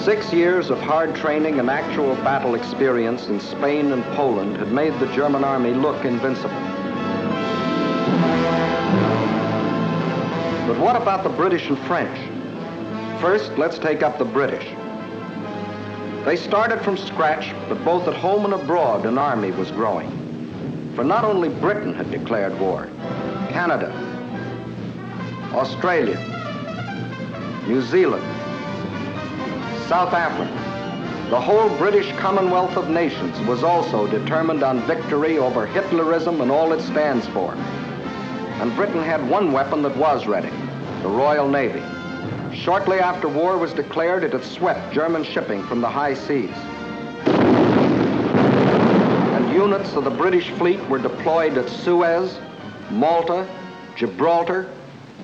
6 years of hard training and actual battle experience in Spain and Poland had made the German army look invincible. But what about the British and French? First, let's take up the British. They started from scratch, but both at home and abroad, an army was growing. For not only Britain had declared war, Canada, Australia, New Zealand, South Africa, the whole British Commonwealth of Nations was also determined on victory over Hitlerism and all it stands for. And Britain had one weapon that was ready, the Royal Navy. Shortly after war was declared, it had swept German shipping from the high seas. And units of the British fleet were deployed at Suez, Malta, Gibraltar,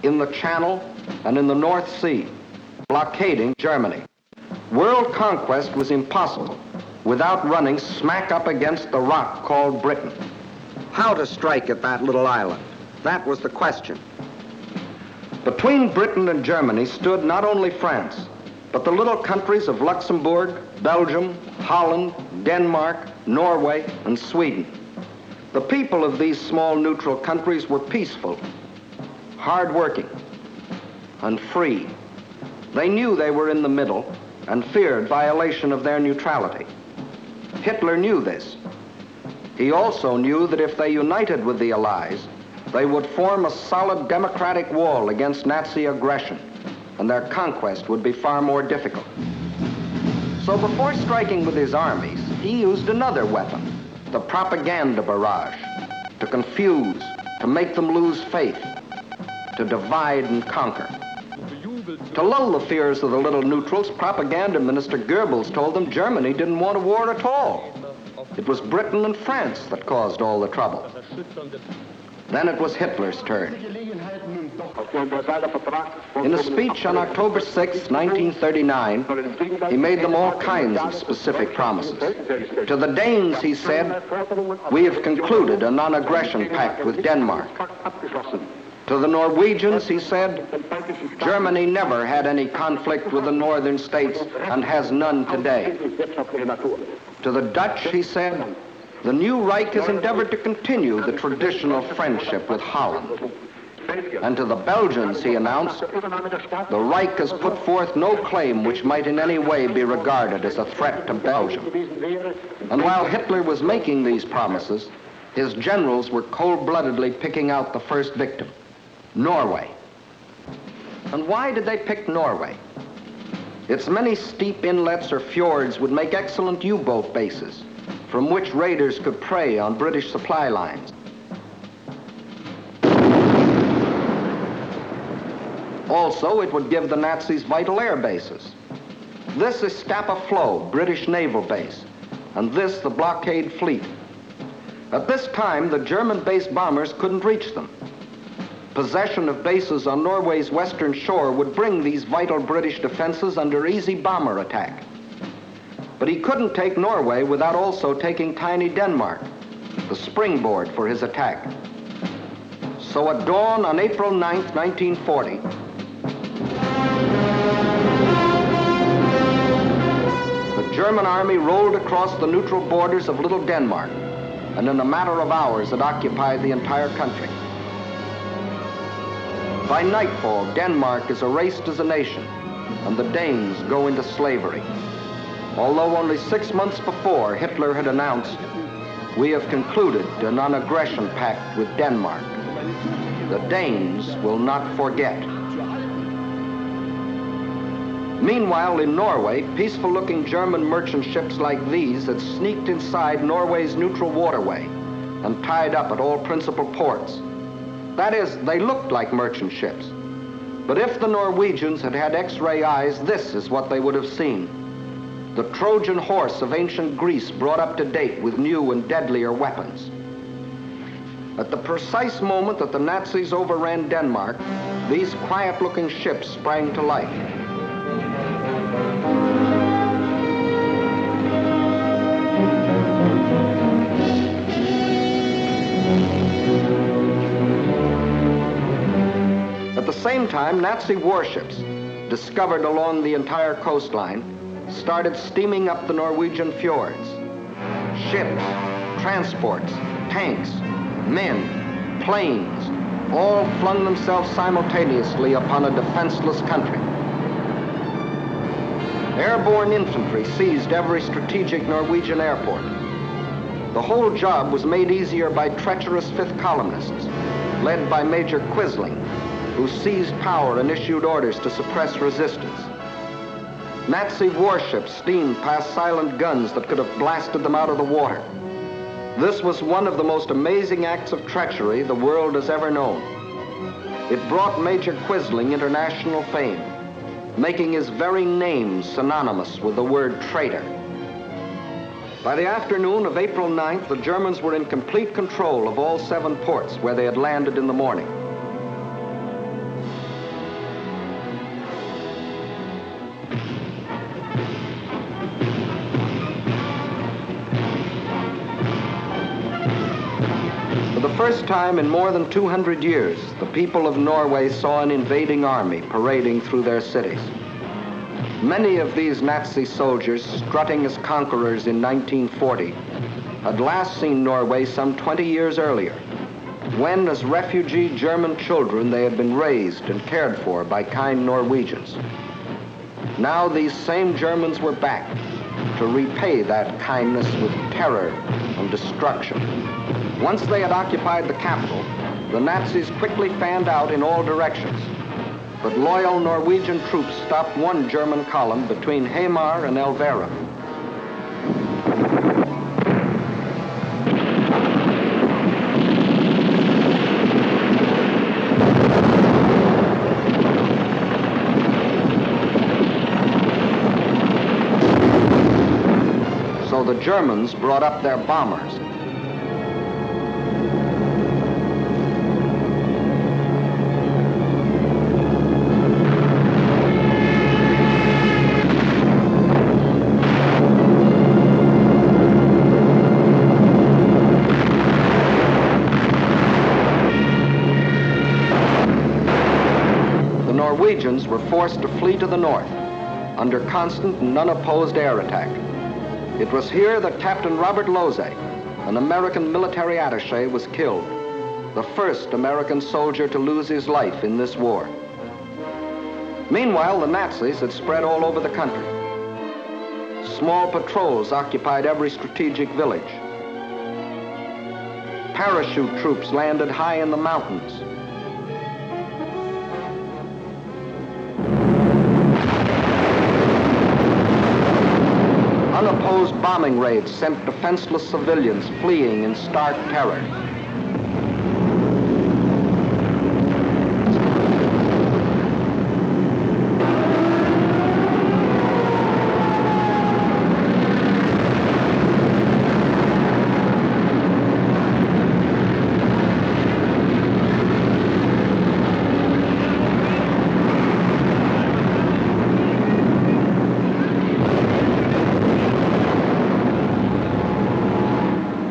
in the Channel, and in the North Sea, blockading Germany. World conquest was impossible without running smack up against the rock called Britain. How to strike at that little island? That was the question. Between Britain and Germany stood not only France, but the little countries of Luxembourg, Belgium, Holland, Denmark, Norway, and Sweden. The people of these small neutral countries were peaceful, hard-working, and free. They knew they were in the middle and feared violation of their neutrality. Hitler knew this. He also knew that if they united with the Allies, they would form a solid democratic wall against Nazi aggression, and their conquest would be far more difficult. So before striking with his armies, he used another weapon, the propaganda barrage, to confuse, to make them lose faith, to divide and conquer. To lull the fears of the little neutrals, propaganda minister Goebbels told them Germany didn't want a war at all. It was Britain and France that caused all the trouble. Then it was Hitler's turn. In a speech on October 6, 1939, he made them all kinds of specific promises. To the Danes, he said, "We have concluded a non-aggression pact with Denmark." To the Norwegians, he said, "Germany never had any conflict with the northern states and has none today." To the Dutch, he said, "The new Reich has endeavored to continue the traditional friendship with Holland." And to the Belgians, he announced, "The Reich has put forth no claim which might in any way be regarded as a threat to Belgium." And while Hitler was making these promises, his generals were cold-bloodedly picking out the first victim, Norway. And why did they pick Norway? Its many steep inlets or fjords would make excellent U-boat bases, from which raiders could prey on British supply lines. Also, it would give the Nazis vital air bases. This is Scapa Flow, British naval base, and this the blockade fleet. At this time, the German-based bombers couldn't reach them. Possession of bases on Norway's western shore would bring these vital British defenses under easy bomber attack. But he couldn't take Norway without also taking tiny Denmark, the springboard for his attack. So at dawn on April 9th, 1940, the German army rolled across the neutral borders of Little Denmark, and in a matter of hours it occupied the entire country. By nightfall, Denmark is erased as a nation, and the Danes go into slavery. Although only 6 months before, Hitler had announced, "We have concluded a non-aggression pact with Denmark. The Danes will not forget." Meanwhile, in Norway, peaceful-looking German merchant ships like these had sneaked inside Norway's neutral waterway and tied up at all principal ports. That is, they looked like merchant ships. But if the Norwegians had had X-ray eyes, this is what they would have seen. The Trojan horse of ancient Greece brought up to date with new and deadlier weapons. At the precise moment that the Nazis overran Denmark, these quiet-looking ships sprang to life. At the same time, Nazi warships, discovered along the entire coastline, started steaming up the Norwegian fjords. Ships, transports, tanks, men, planes, all flung themselves simultaneously upon a defenseless country. Airborne infantry seized every strategic Norwegian airport. The whole job was made easier by treacherous fifth columnists, led by Major Quisling, who seized power and issued orders to suppress resistance. Nazi warships steamed past silent guns that could have blasted them out of the water. This was one of the most amazing acts of treachery the world has ever known. It brought Major Quisling international fame, making his very name synonymous with the word traitor. By the afternoon of April 9th, the Germans were in complete control of all 7 ports where they had landed in the morning. For the first time in more than 200 years, the people of Norway saw an invading army parading through their cities. Many of these Nazi soldiers, strutting as conquerors in 1940, had last seen Norway some 20 years earlier, when, as refugee German children, they had been raised and cared for by kind Norwegians. Now these same Germans were back to repay that kindness with terror and destruction. Once they had occupied the capital, the Nazis quickly fanned out in all directions. But loyal Norwegian troops stopped one German column between Hamar and Elvera. So the Germans brought up their bombers. Norwegians were forced to flee to the north under constant and unopposed air attack. It was here that Captain Robert Losey, an American military attaché, was killed, the first American soldier to lose his life in this war. Meanwhile, the Nazis had spread all over the country. Small patrols occupied every strategic village. Parachute troops landed high in the mountains. Unopposed bombing raids sent defenseless civilians fleeing in stark terror.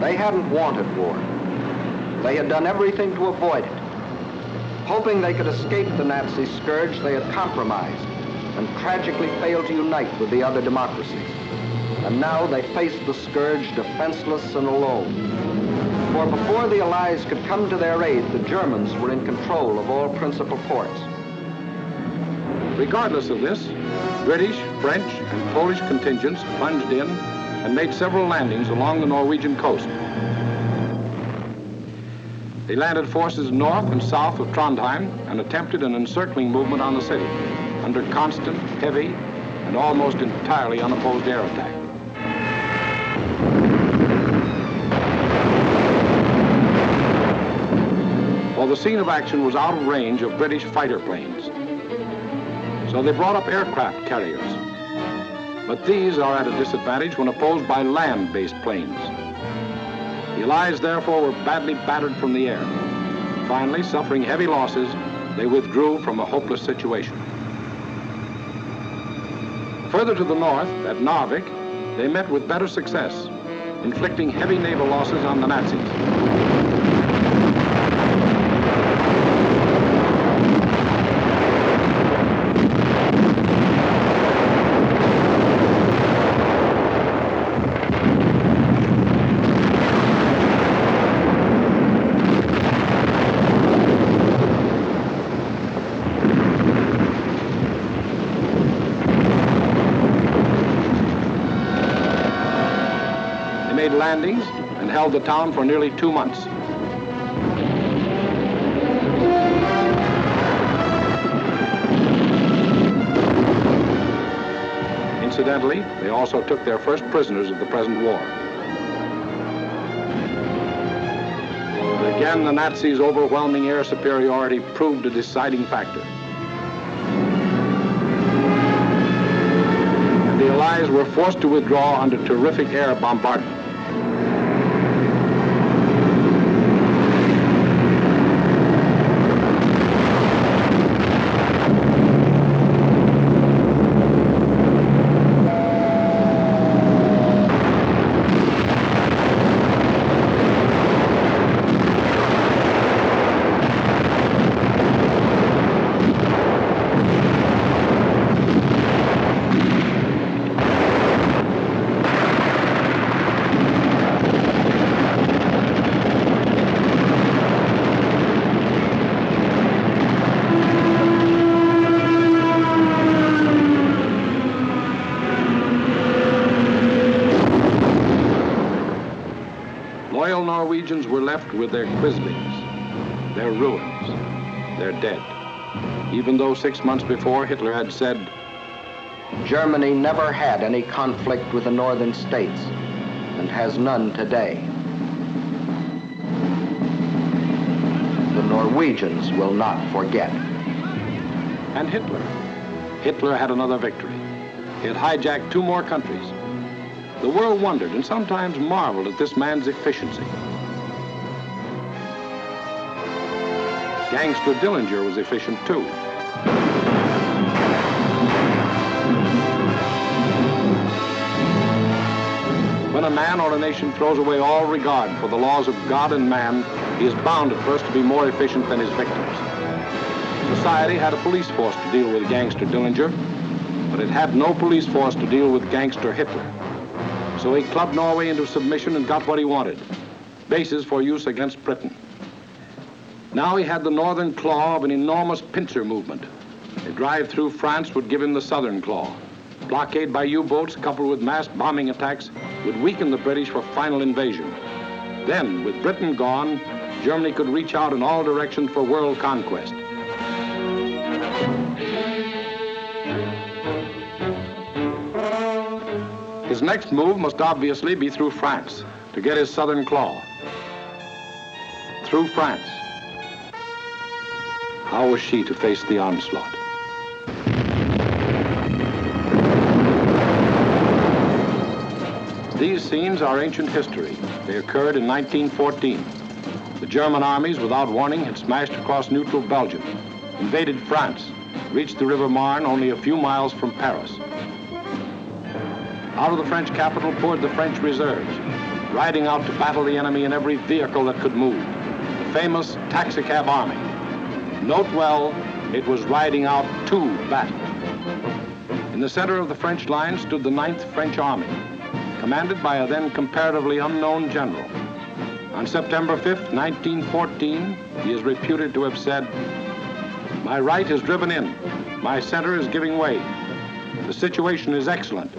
They hadn't wanted war. They had done everything to avoid it. Hoping they could escape the Nazi scourge, they had compromised and tragically failed to unite with the other democracies. And now they faced the scourge defenseless and alone. For before the Allies could come to their aid, the Germans were in control of all principal ports. Regardless of this, British, French, and Polish contingents plunged in and made several landings along the Norwegian coast. They landed forces north and south of Trondheim and attempted an encircling movement on the city under constant, heavy, and almost entirely unopposed air attack. Well, the scene of action was out of range of British fighter planes, so they brought up aircraft carriers. But these are at a disadvantage when opposed by land-based planes. The Allies, therefore, were badly battered from the air. Finally, suffering heavy losses, they withdrew from a hopeless situation. Further to the north, at Narvik, they met with better success, inflicting heavy naval losses on the Nazis. Landings and held the town for nearly 2 months. Incidentally, they also took their first prisoners of the present war. But again, the Nazis' overwhelming air superiority proved a deciding factor. And the Allies were forced to withdraw under terrific air bombardment. Norwegians were left with their Quislings, their ruins, their dead. Even though 6 months before Hitler had said, Germany never had any conflict with the northern states and has none today. The Norwegians will not forget. And Hitler had another victory. He had hijacked 2 more countries. The world wondered and sometimes marveled at this man's efficiency. Gangster Dillinger was efficient too. When a man or a nation throws away all regard for the laws of God and man, he is bound at first to be more efficient than his victims. Society had a police force to deal with Gangster Dillinger, but it had no police force to deal with Gangster Hitler. So he clubbed Norway into submission and got what he wanted, bases for use against Britain. Now he had the northern claw of an enormous pincer movement. A drive through France would give him the southern claw. Blockade by U-boats coupled with mass bombing attacks would weaken the British for final invasion. Then, with Britain gone, Germany could reach out in all directions for world conquest. His next move must obviously be through France to get his southern claw. Through France. How was she to face the onslaught? These scenes are ancient history. They occurred in 1914. The German armies, without warning, had smashed across neutral Belgium, invaded France, reached the River Marne only a few miles from Paris. Out of the French capital poured the French reserves, riding out to battle the enemy in every vehicle that could move. The famous taxicab army. Note well, it was riding out to battle. In the center of the French line stood the 9th French Army, commanded by a then comparatively unknown general. On September 5th, 1914, he is reputed to have said, "My right is driven in. My center is giving way. The situation is excellent.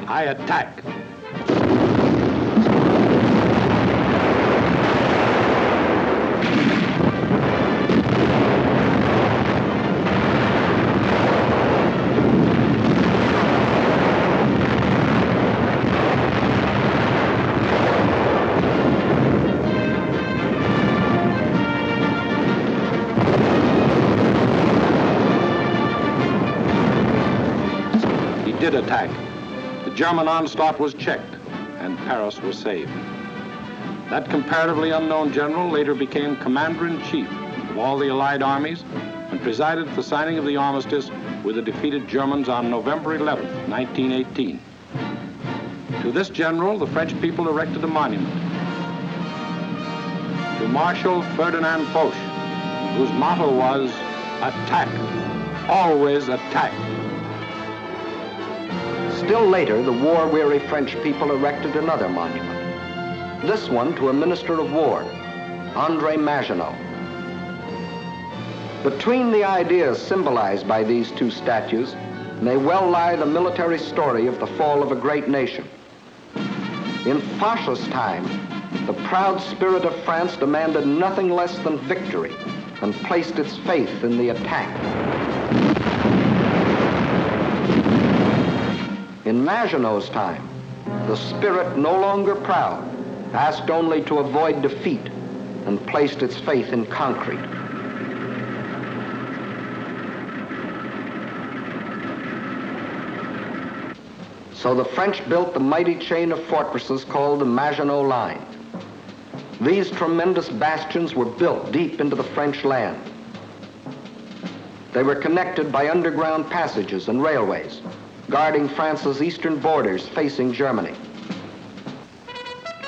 I attack." Did attack. The German onslaught was checked, and Paris was saved. That comparatively unknown general later became commander-in-chief of all the Allied armies and presided at the signing of the armistice with the defeated Germans on November 11, 1918. To this general, the French people erected a monument. To Marshal Ferdinand Foch, whose motto was, "Attack, always attack." Still later, the war-weary French people erected another monument, this one to a minister of war, André Maginot. Between the ideas symbolized by these two statues may well lie the military story of the fall of a great nation. In Foch's time, the proud spirit of France demanded nothing less than victory and placed its faith in the attack. In Maginot's time, the spirit, no longer proud, asked only to avoid defeat and placed its faith in concrete. So the French built the mighty chain of fortresses called the Maginot Line. These tremendous bastions were built deep into the French land. They were connected by underground passages and railways, guarding France's eastern borders facing Germany.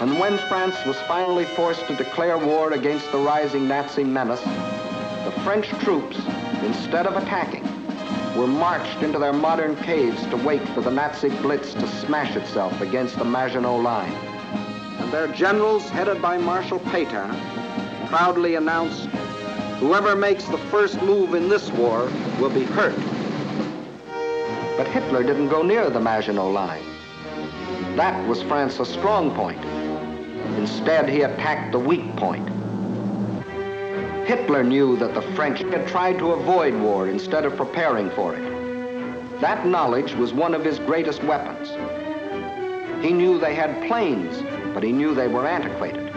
And when France was finally forced to declare war against the rising Nazi menace, the French troops, instead of attacking, were marched into their modern caves to wait for the Nazi blitz to smash itself against the Maginot Line. And their generals, headed by Marshal Pétain, proudly announced, "Whoever makes the first move in this war will be hurt." But Hitler didn't go near the Maginot Line. That was France's strong point. Instead, he attacked the weak point. Hitler knew that the French had tried to avoid war instead of preparing for it. That knowledge was one of his greatest weapons. He knew they had planes, but he knew they were antiquated.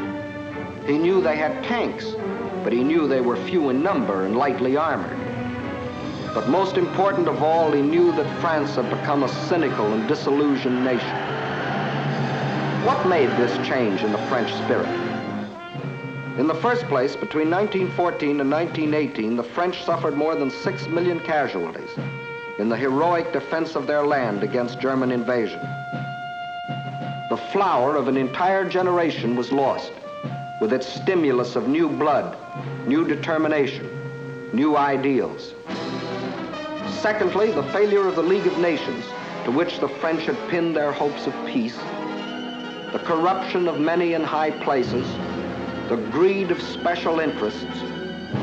He knew they had tanks, but he knew they were few in number and lightly armored. But most important of all, he knew that France had become a cynical and disillusioned nation. What made this change in the French spirit? In the first place, between 1914 and 1918, the French suffered more than 6 million casualties in the heroic defense of their land against German invasion. The flower of an entire generation was lost, with its stimulus of new blood, new determination, new ideals. Secondly, the failure of the League of Nations, to which the French had pinned their hopes of peace, the corruption of many in high places, the greed of special interests,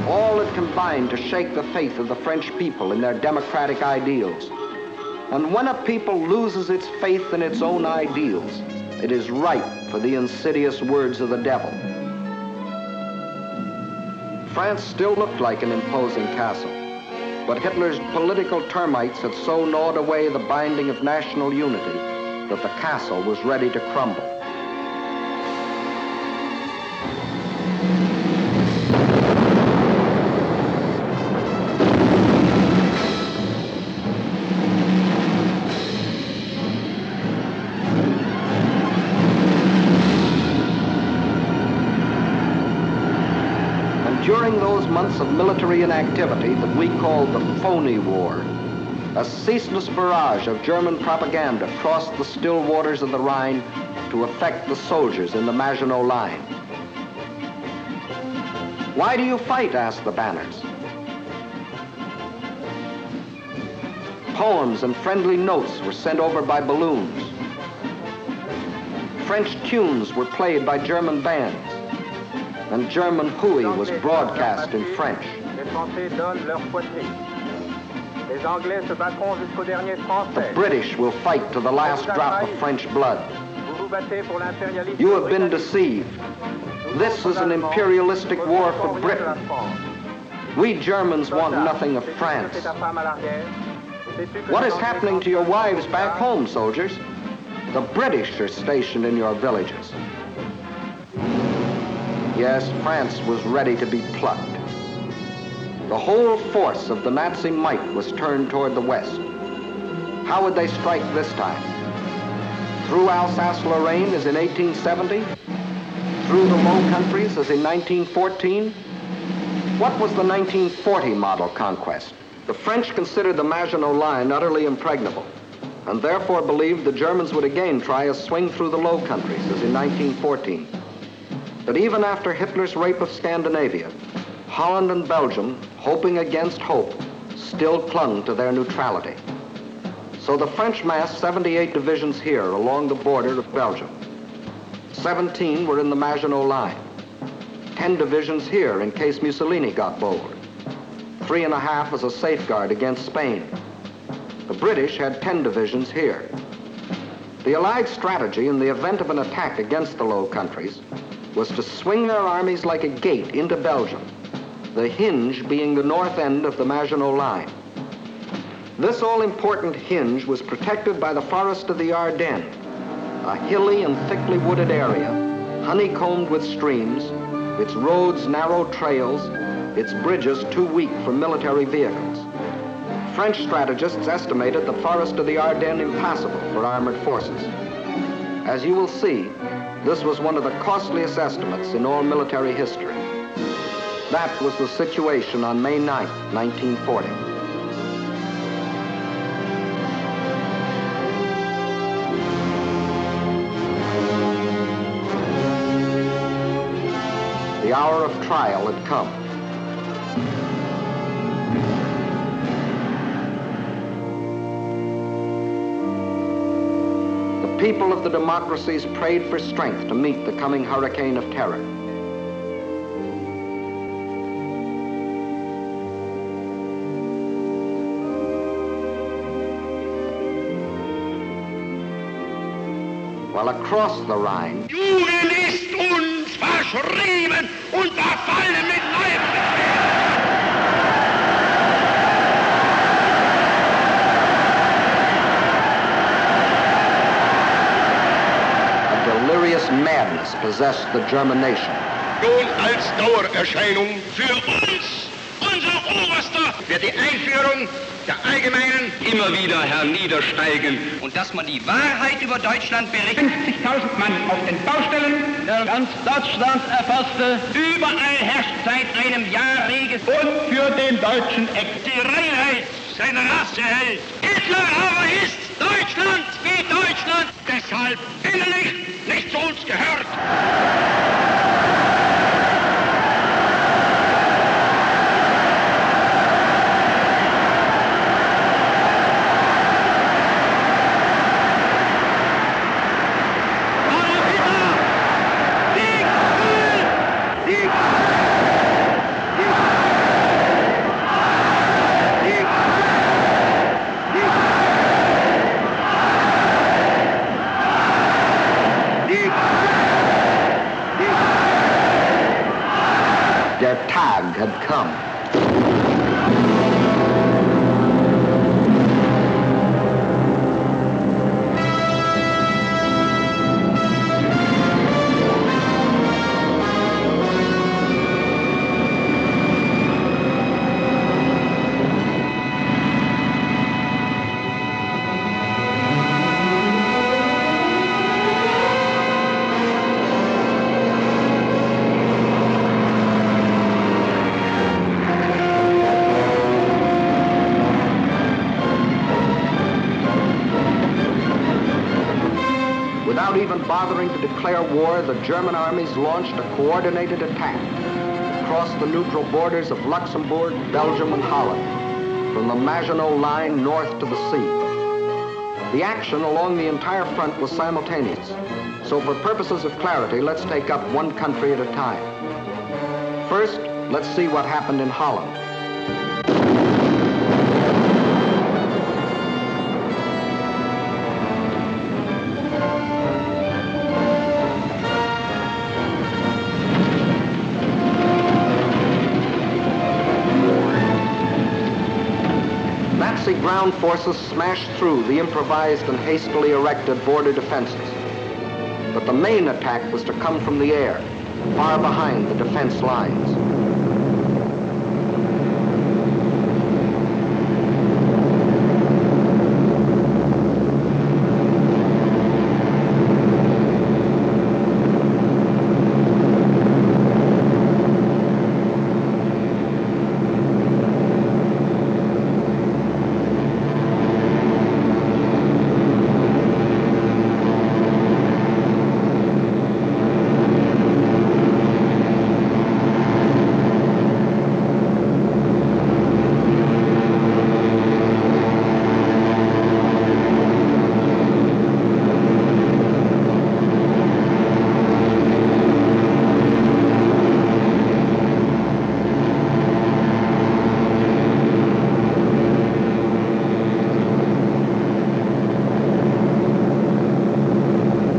all had combined to shake the faith of the French people in their democratic ideals. And when a people loses its faith in its own ideals, it is ripe for the insidious words of the devil. France still looked like an imposing castle, but Hitler's political termites had so gnawed away the binding of national unity that the castle was ready to crumble. During those months of military inactivity that we called the phony war, a ceaseless barrage of German propaganda crossed the still waters of the Rhine to affect the soldiers in the Maginot Line. "Why do you fight?" asked the banners. Poems and friendly notes were sent over by balloons. French tunes were played by German bands, and German hooey was broadcast in French. The British will fight to the last drop of French blood. You have been deceived. This is an imperialistic war for Britain. We Germans want nothing of France. What is happening to your wives back home, soldiers? The British are stationed in your villages. Yes, France was ready to be plucked. The whole force of the Nazi might was turned toward the west. How would they strike this time? Through Alsace-Lorraine as in 1870? Through the Low Countries as in 1914? What was the 1940 model conquest? The French considered the Maginot Line utterly impregnable, and therefore believed the Germans would again try a swing through the Low Countries as in 1914. But even after Hitler's rape of Scandinavia, Holland and Belgium, hoping against hope, still clung to their neutrality. So the French massed 78 divisions here along the border of Belgium. 17 were in the Maginot Line. 10 divisions here in case Mussolini got bold. 3.5 as a safeguard against Spain. The British had 10 divisions here. The Allied strategy in the event of an attack against the Low Countries was to swing their armies like a gate into Belgium, the hinge being the north end of the Maginot Line. This all-important hinge was protected by the forest of the Ardennes, a hilly and thickly wooded area, honeycombed with streams, its roads narrow trails, its bridges too weak for military vehicles. French strategists estimated the forest of the Ardennes impassable for armored forces. As you will see, this was one of the costliest estimates in all military history. That was the situation on May 9, 1940. The hour of trial had come. The people of the democracies prayed for strength to meet the coming hurricane of terror. While across the Rhine, Jugend ist uns verschrieben und verfallen mit neuem a delirious madness possessed the German nation. Nun als Dauererscheinung für uns, unser Oberster, wird die Einführung der allgemeinen immer wieder herniedersteigen. Und dass man die Wahrheit über Deutschland berichtet. 50.000 Mann auf den Baustellen, der ganz Deutschland erfasste. Überall herrscht seit einem Jahr reges Und für den deutschen die Reinheit seiner Rasse hält. Hitler aber ist Deutschland wie Deutschland, deshalb innerlich nicht zu uns gehört. Der Tag had come. Without even bothering to declare war, the German armies launched a coordinated attack across the neutral borders of Luxembourg, Belgium, and Holland. from the Maginot Line north to the sea. The action along the entire front was simultaneous. So for purposes of clarity, let's take up one country at a time. First, let's see what happened in Holland. Nazi ground forces smashed through the improvised and hastily erected border defenses. But the main attack was to come from the air, far behind the defense lines.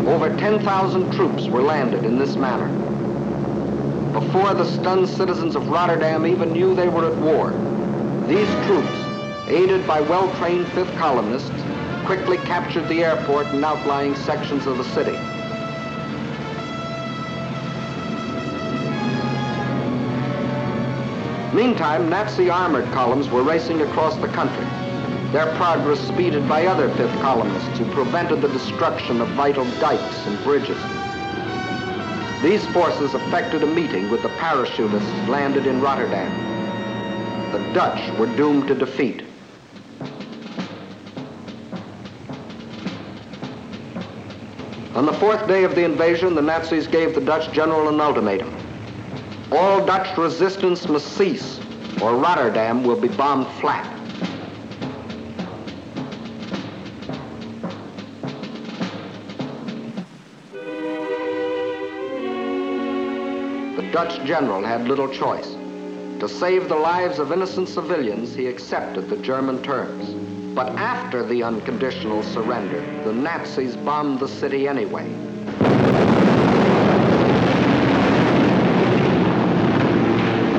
Over 10,000 troops were landed in this manner. Before the stunned citizens of Rotterdam even knew they were at war, these troops, aided by well-trained fifth columnists, quickly captured the airport and outlying sections of the city. Meantime, Nazi armored columns were racing across the country, their progress speeded by other fifth columnists who prevented the destruction of vital dikes and bridges. These forces effected a meeting with the parachutists landed in Rotterdam. The Dutch were doomed to defeat. On the fourth day of the invasion, the Nazis gave the Dutch general an ultimatum. All Dutch resistance must cease, or Rotterdam will be bombed flat. The Dutch general had little choice. To save the lives of innocent civilians, he accepted the German terms. But after the unconditional surrender, the Nazis bombed the city anyway.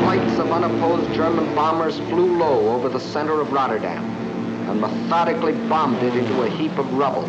Flights of unopposed German bombers flew low over the center of Rotterdam and methodically bombed it into a heap of rubble.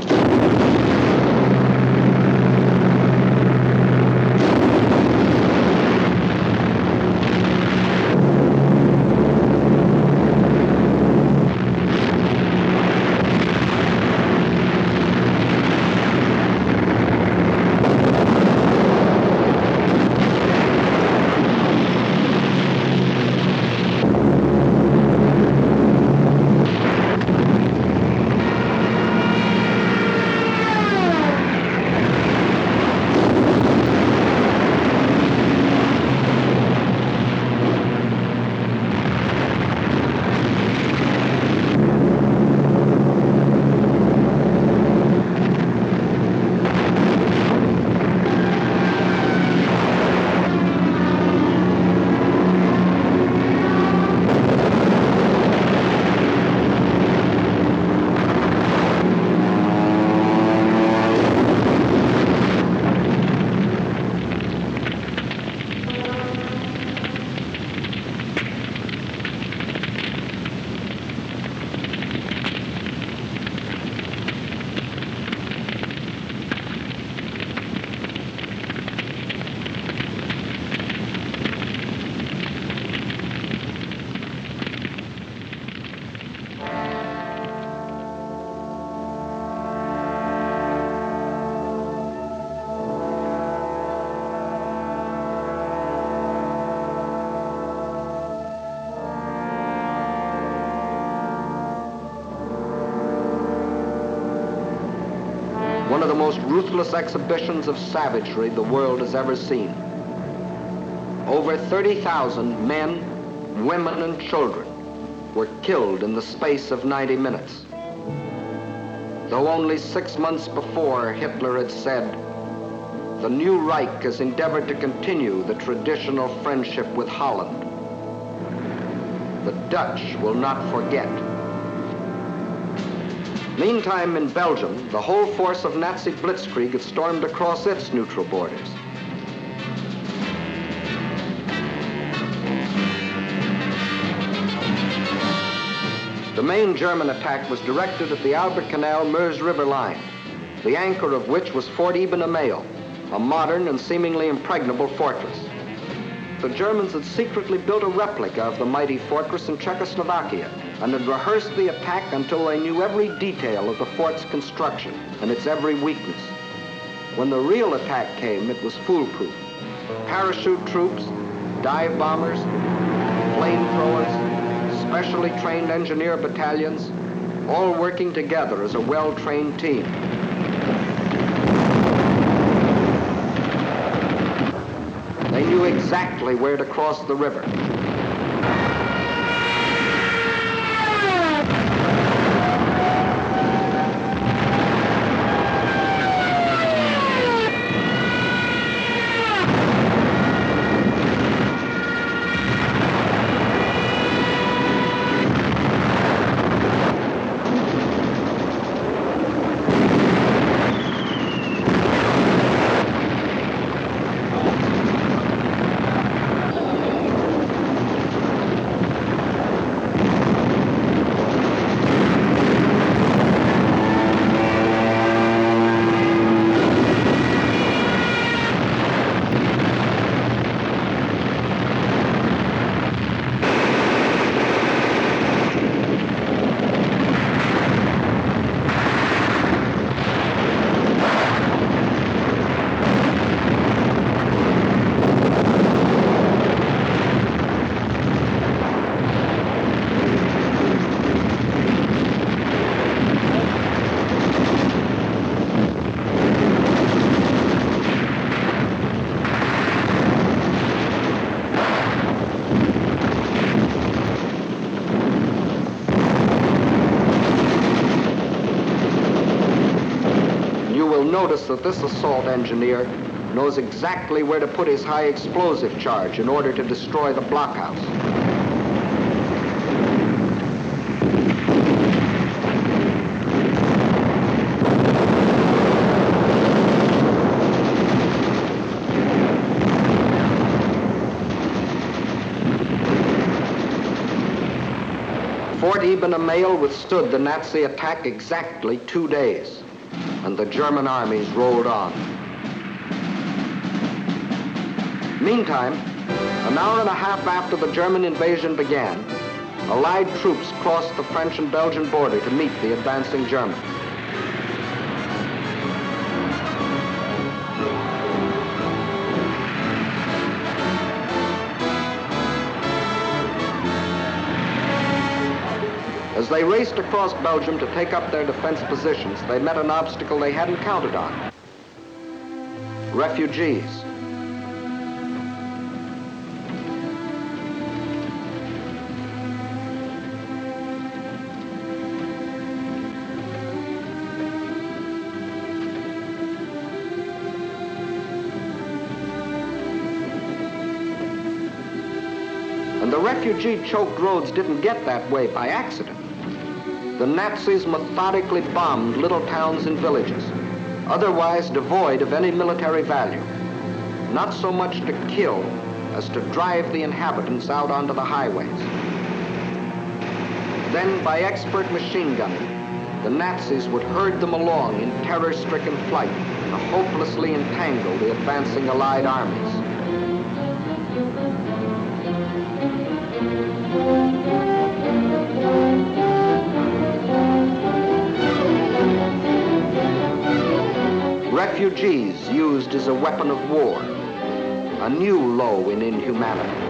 One of the most ruthless exhibitions of savagery the world has ever seen. Over 30,000 men, women, and children were killed in the space of 90 minutes. Though only 6 months before, Hitler had said, "The new Reich has endeavored to continue the traditional friendship with Holland. The Dutch will not forget." Meantime, in Belgium, the whole force of Nazi blitzkrieg had stormed across its neutral borders. The main German attack was directed at the Albert Canal-Meuse River line, the anchor of which was Fort Ibn Amail, a modern and seemingly impregnable fortress. The Germans had secretly built a replica of the mighty fortress in Czechoslovakia and had rehearsed the attack until they knew every detail of the fort's construction and its every weakness. When the real attack came, it was foolproof. Parachute troops, dive bombers, flamethrowers, specially trained engineer battalions, all working together as a well-trained team. They knew exactly where to cross the river. Notice that this assault engineer knows exactly where to put his high explosive charge in order to destroy the blockhouse. Fort Ibn Amail withstood the Nazi attack exactly 2 days. And the German armies rolled on. Meantime, an hour and a half after the German invasion began, Allied troops crossed the French and Belgian border to meet the advancing Germans. As they raced across Belgium to take up their defense positions, they met an obstacle they hadn't counted on. Refugees. And the refugee-choked roads didn't get that way by accident. The Nazis methodically bombed little towns and villages, otherwise devoid of any military value, not so much to kill as to drive the inhabitants out onto the highways. Then, by expert machine gunning, the Nazis would herd them along in terror-stricken flight to hopelessly entangle the advancing Allied armies. Refugees used as a weapon of war, a new low in inhumanity.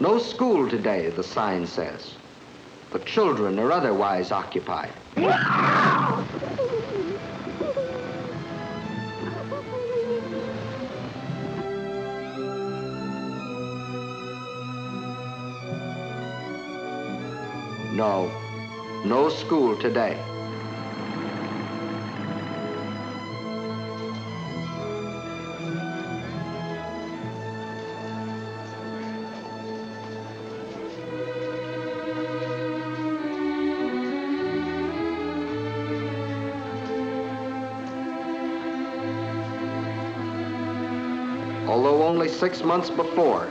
No school today, the sign says. The children are otherwise occupied. No, no school today. Although only 6 months before,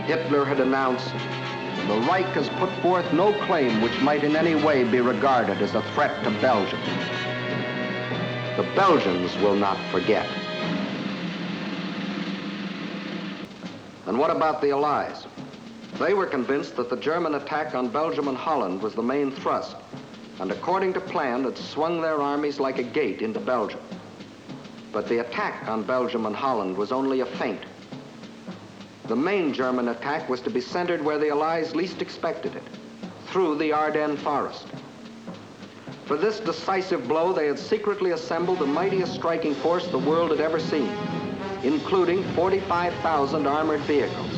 Hitler had announced, "The Reich has put forth no claim which might in any way be regarded as a threat to Belgium." The Belgians will not forget. And what about the Allies? They were convinced that the German attack on Belgium and Holland was the main thrust, and according to plan had swung their armies like a gate into Belgium. But the attack on Belgium and Holland was only a feint. The main German attack was to be centered where the Allies least expected it, through the Ardennes forest. For this decisive blow, they had secretly assembled the mightiest striking force the world had ever seen, including 45,000 armored vehicles.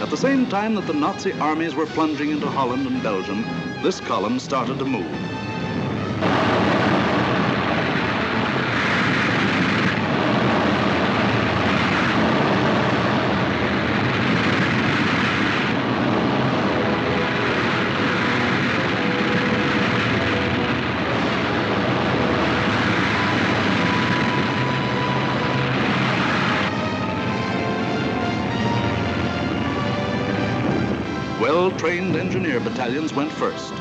At the same time that the Nazi armies were plunging into Holland and Belgium, this column started to move. Well-trained engineer battalions went first.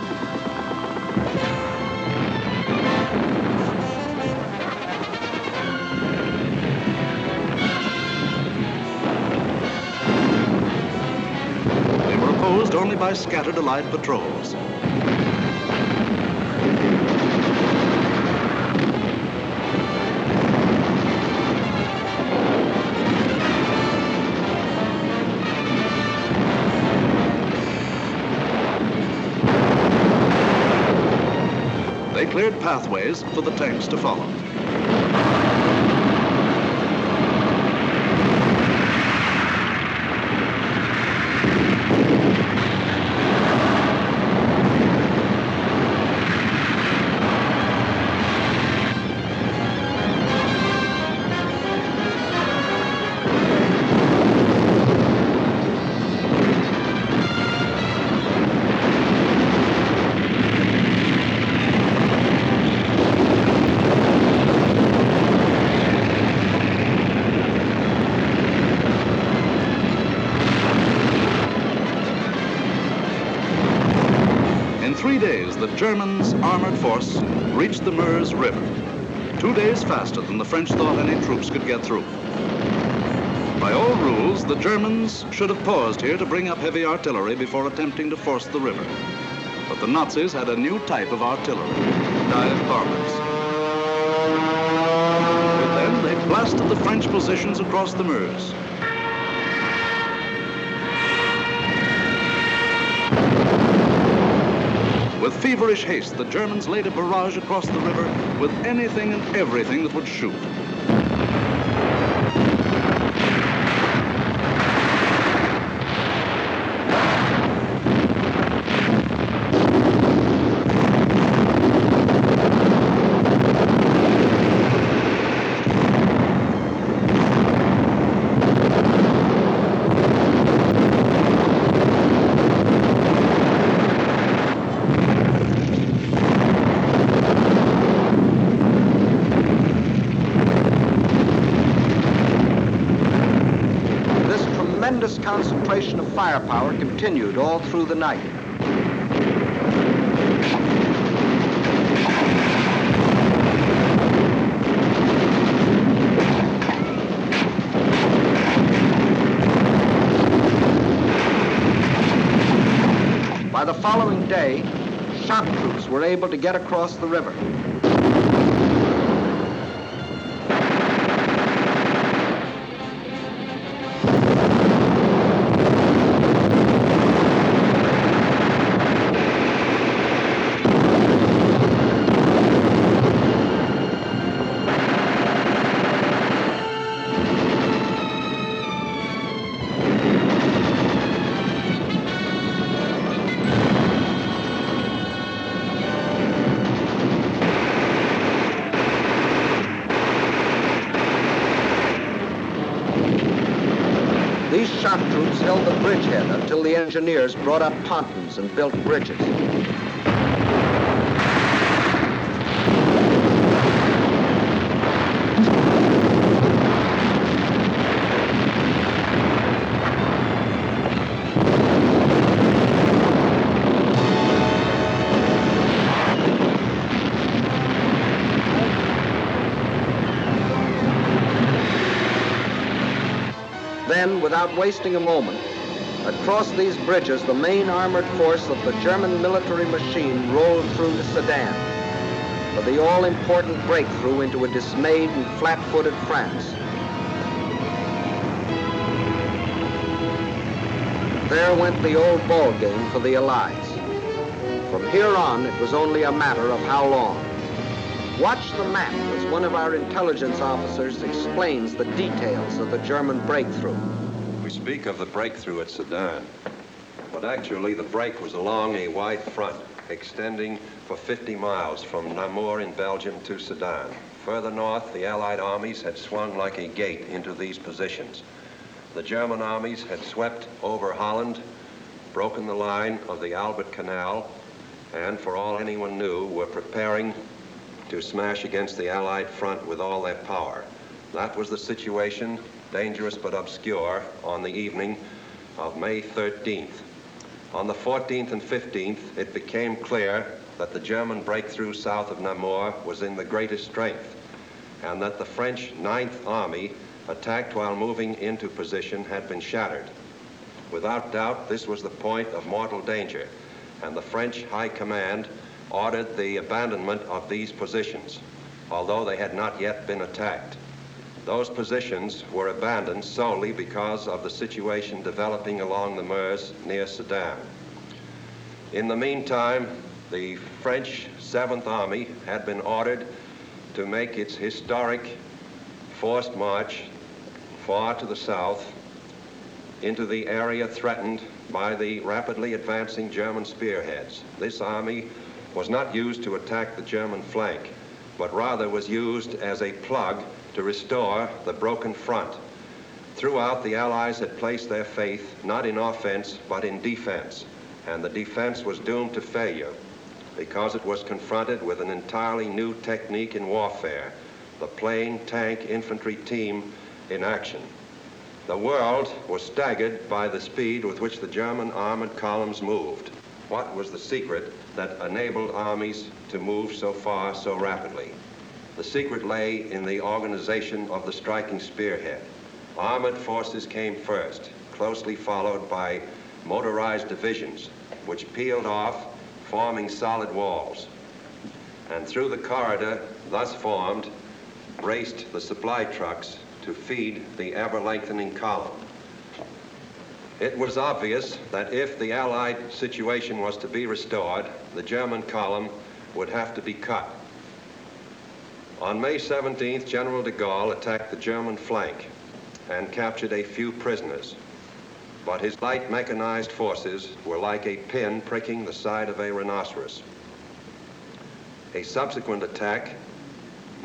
They were opposed only by scattered Allied patrols. They cleared pathways for the tanks to follow. In 3 days, the Germans' armored force reached the Meuse River, 2 days faster than the French thought any troops could get through. By all rules, the Germans should have paused here to bring up heavy artillery before attempting to force the river. But the Nazis had a new type of artillery, dive bombers. With them, they blasted the French positions across the Meuse. With feverish haste, the Germans laid a barrage across the river with anything and everything that would shoot. Tremendous concentration of firepower continued all through the night. By the following day, shock troops were able to get across the river. These shock troops held the bridgehead until the engineers brought up pontons and built bridges. Then, without wasting a moment, across these bridges, the main armored force of the German military machine rolled through to Sedan for the all-important breakthrough into a dismayed and flat-footed France. There went the old ball game for the Allies. From here on, it was only a matter of how long. Watch the map as one of our intelligence officers explains the details of the German breakthrough. We speak of the breakthrough at Sedan, but actually the break was along a wide front extending for 50 miles from Namur in Belgium to Sedan. Further north, the Allied armies had swung like a gate into these positions. The German armies had swept over Holland, broken the line of the Albert Canal, and for all anyone knew, were preparing to smash against the Allied front with all their power. That was the situation, dangerous but obscure, on the evening of May 13th. On the 14th and 15th, it became clear that the German breakthrough south of Namur was in the greatest strength, and that the French 9th Army, attacked while moving into position, had been shattered. Without doubt, this was the point of mortal danger, and the French High Command ordered the abandonment of these positions, although they had not yet been attacked. Those positions were abandoned solely because of the situation developing along the Meuse near Sedan. In the meantime, the French 7th Army had been ordered to make its historic forced march far to the south into the area threatened by the rapidly advancing German spearheads. This army was not used to attack the German flank, but rather was used as a plug to restore the broken front. Throughout, the Allies had placed their faith not in offense, but in defense, and the defense was doomed to failure because it was confronted with an entirely new technique in warfare, the plane, tank, infantry team in action. The world was staggered by the speed with which the German armored columns moved. What was the secret that enabled armies to move so far so rapidly? The secret lay in the organization of the striking spearhead. Armored forces came first, closely followed by motorized divisions, which peeled off, forming solid walls. And through the corridor thus formed, raced the supply trucks to feed the ever-lengthening column. It was obvious that if the Allied situation was to be restored, the German column would have to be cut. On May 17th, General de Gaulle attacked the German flank and captured a few prisoners. But his light mechanized forces were like a pin pricking the side of a rhinoceros. A subsequent attack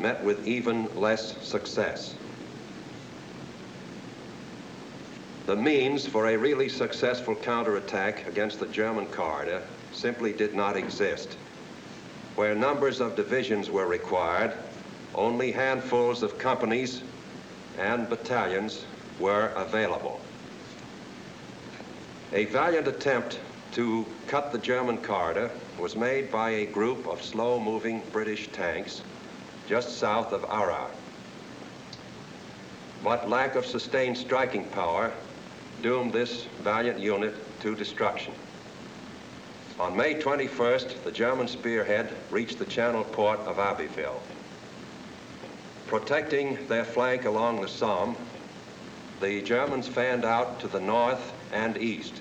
met with even less success. The means for a really successful counterattack against the German corridor simply did not exist. Where numbers of divisions were required, only handfuls of companies and battalions were available. A valiant attempt to cut the German corridor was made by a group of slow-moving British tanks just south of Arras. But lack of sustained striking power doomed this valiant unit to destruction. On May 21st, the German spearhead reached the Channel port of Abbeville. Protecting their flank along the Somme, the Germans fanned out to the north and east.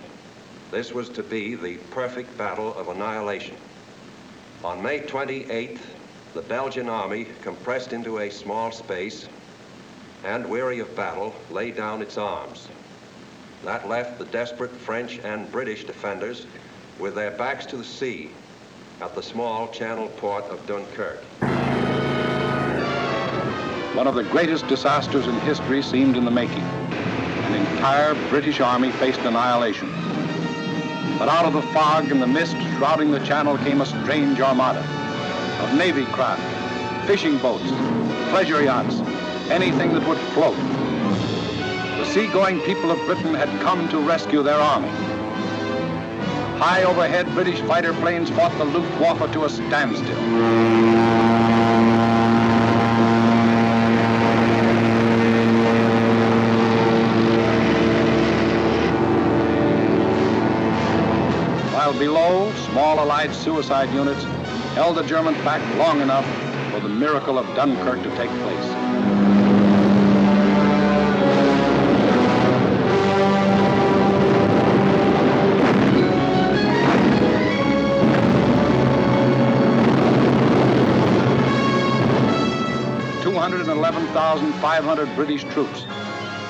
This was to be the perfect battle of annihilation. On May 28th, the Belgian army, compressed into a small space and weary of battle, laid down its arms. That left the desperate French and British defenders with their backs to the sea at the small Channel port of Dunkirk. One of the greatest disasters in history seemed in the making. An entire British army faced annihilation. But out of the fog and the mist shrouding the Channel came a strange armada of Navy craft, fishing boats, pleasure yachts, anything that would float. The seagoing people of Britain had come to rescue their army. High overhead, British fighter planes fought the Luftwaffe to a standstill. While below, small Allied suicide units held the Germans back long enough for the miracle of Dunkirk to take place. $211,500 British troops,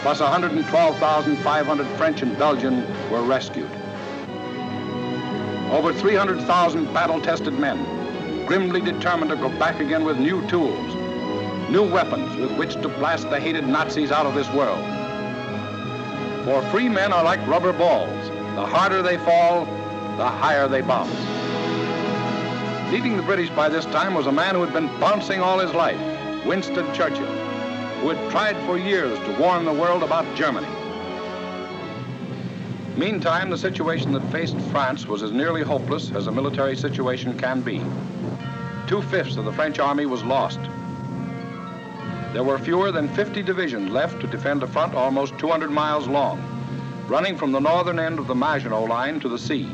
plus 112,500 French and Belgian were rescued. Over 300,000 battle-tested men, grimly determined to go back again with new tools, new weapons with which to blast the hated Nazis out of this world. For free men are like rubber balls. The harder they fall, the higher they bounce. Leading the British by this time was a man who had been bouncing all his life, Winston Churchill, who had tried for years to warn the world about Germany. Meantime, the situation that faced France was as nearly hopeless as a military situation can be. 2/5 of the French army was lost. There were fewer than 50 divisions left to defend a front almost 200 miles long, running from the northern end of the Maginot Line to the sea.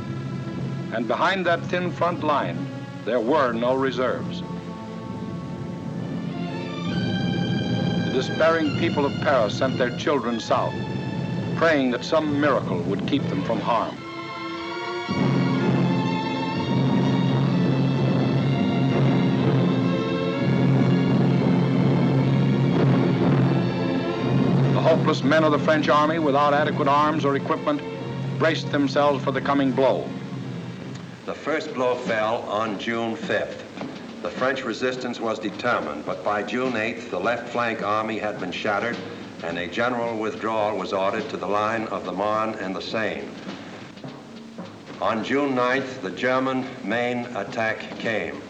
And behind that thin front line, there were no reserves. The despairing people of Paris sent their children south, praying that some miracle would keep them from harm. The hopeless men of the French army, without adequate arms or equipment, braced themselves for the coming blow. The first blow fell on June 5th. The French resistance was determined, but by June 8th, the left flank army had been shattered and a general withdrawal was ordered to the line of the Marne and the Seine. On June 9th, the German main attack came.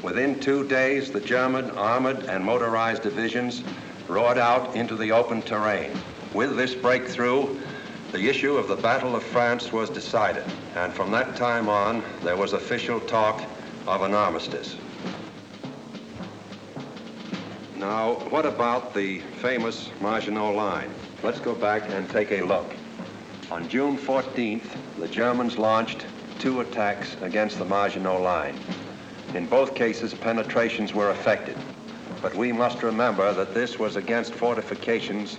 Within 2 days, the German armored and motorized divisions roared out into the open terrain. With this breakthrough, the issue of the Battle of France was decided, and from that time on, there was official talk of an armistice. Now, what about the famous Maginot Line? Let's go back and take a look. On June 14th, the Germans launched 2 attacks against the Maginot Line. In both cases, penetrations were effected. But we must remember that this was against fortifications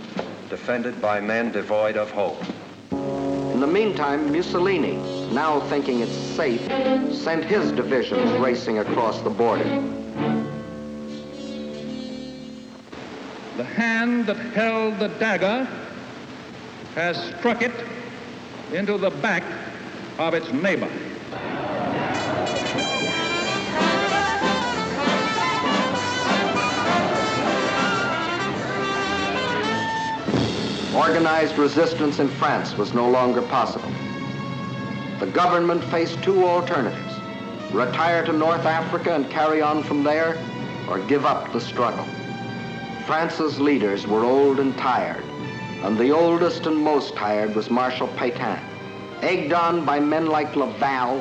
defended by men devoid of hope. In the meantime, Mussolini, now thinking it's safe, sent his divisions racing across the border. The hand that held the dagger has struck it into the back of its neighbor. Organized resistance in France was no longer possible. The government faced 2 alternatives: retire to North Africa and carry on from there, or give up the struggle. France's leaders were old and tired, and the oldest and most tired was Marshal Pétain. Egged on by men like Laval,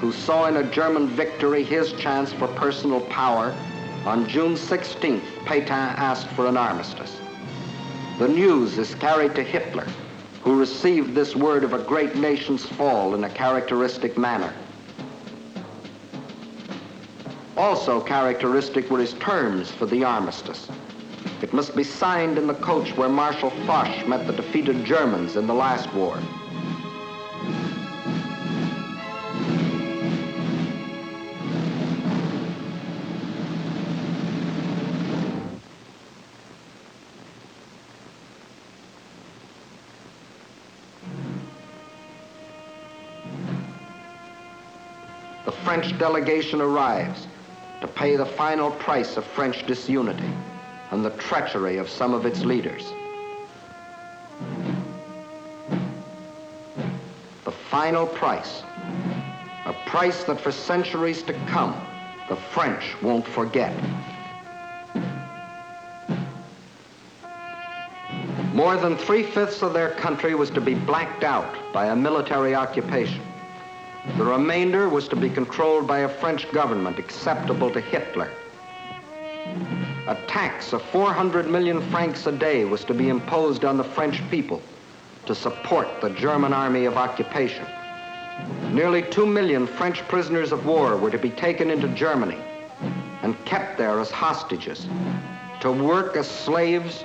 who saw in a German victory his chance for personal power, on June 16th, Pétain asked for an armistice. The news is carried to Hitler, who received this word of a great nation's fall in a characteristic manner. Also characteristic were his terms for the armistice. It must be signed in the coach where Marshal Foch met the defeated Germans in the last war. The French delegation arrives to pay the final price of French disunity and the treachery of some of its leaders. The final price, a price that for centuries to come, the French won't forget. More than 3/5 of their country was to be blacked out by a military occupation. The remainder was to be controlled by a French government acceptable to Hitler. A tax of 400 million francs a day was to be imposed on the French people to support the German army of occupation. Nearly 2 million French prisoners of war were to be taken into Germany and kept there as hostages, to work as slaves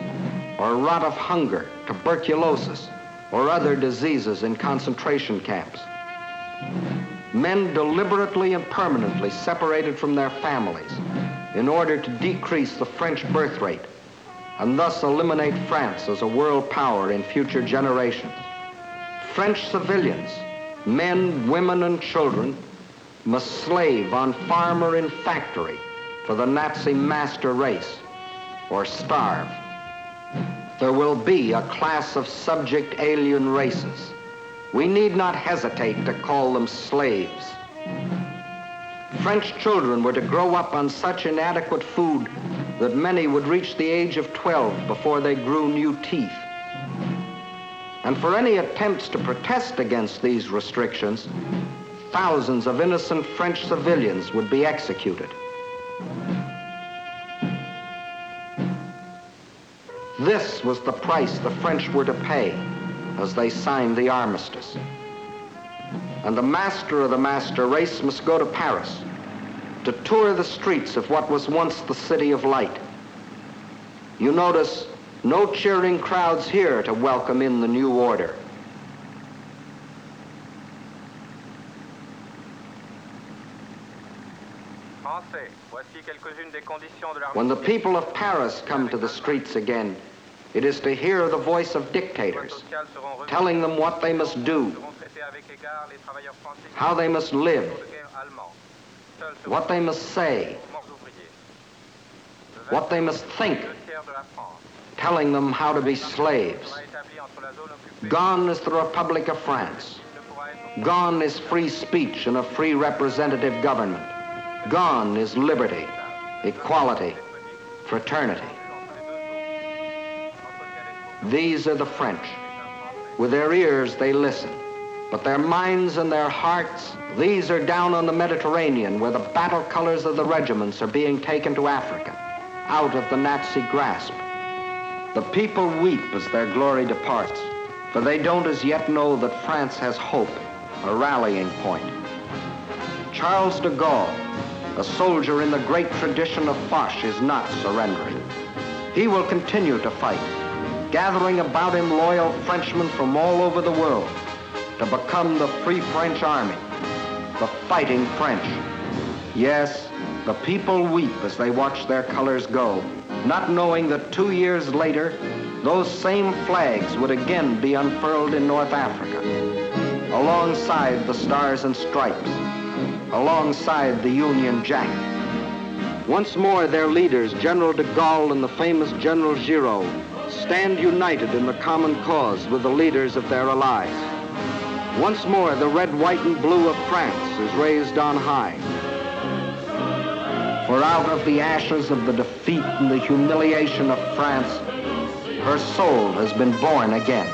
or rot of hunger, tuberculosis, or other diseases in concentration camps. Men deliberately and permanently separated from their families in order to decrease the French birth rate and thus eliminate France as a world power in future generations. French civilians, men, women, and children, must slave on farm or in factory for the Nazi master race or starve. There will be a class of subject alien races. We need not hesitate to call them slaves. French children were to grow up on such inadequate food that many would reach the age of 12 before they grew new teeth. And for any attempts to protest against these restrictions, thousands of innocent French civilians would be executed. This was the price the French were to pay as they signed the armistice. And the master of the master race must go to Paris to tour the streets of what was once the city of light. You notice no cheering crowds here to welcome in the new order. When the people of Paris come to the streets again, it is to hear the voice of dictators, telling them what they must do, how they must live, what they must say, what they must think, telling them how to be slaves. Gone is the Republic of France. Gone is free speech and a free representative government. Gone is liberty, equality, fraternity. These are the French. With their ears, they listen. But their minds and their hearts, these are down on the Mediterranean where the battle colors of the regiments are being taken to Africa, out of the Nazi grasp. The people weep as their glory departs, for they don't as yet know that France has hope, a rallying point. Charles de Gaulle, a soldier in the great tradition of Foch, is not surrendering. He will continue to fight, gathering about him loyal Frenchmen from all over the world to become the Free French Army, the Fighting French. Yes, the people weep as they watch their colors go, not knowing that 2 years later, those same flags would again be unfurled in North Africa, alongside the Stars and Stripes, alongside the Union Jack. Once more, their leaders, General de Gaulle and the famous General Giraud, stand united in the common cause with the leaders of their allies. Once more, the red, white, and blue of France is raised on high. For out of the ashes of the defeat and the humiliation of France, her soul has been born again.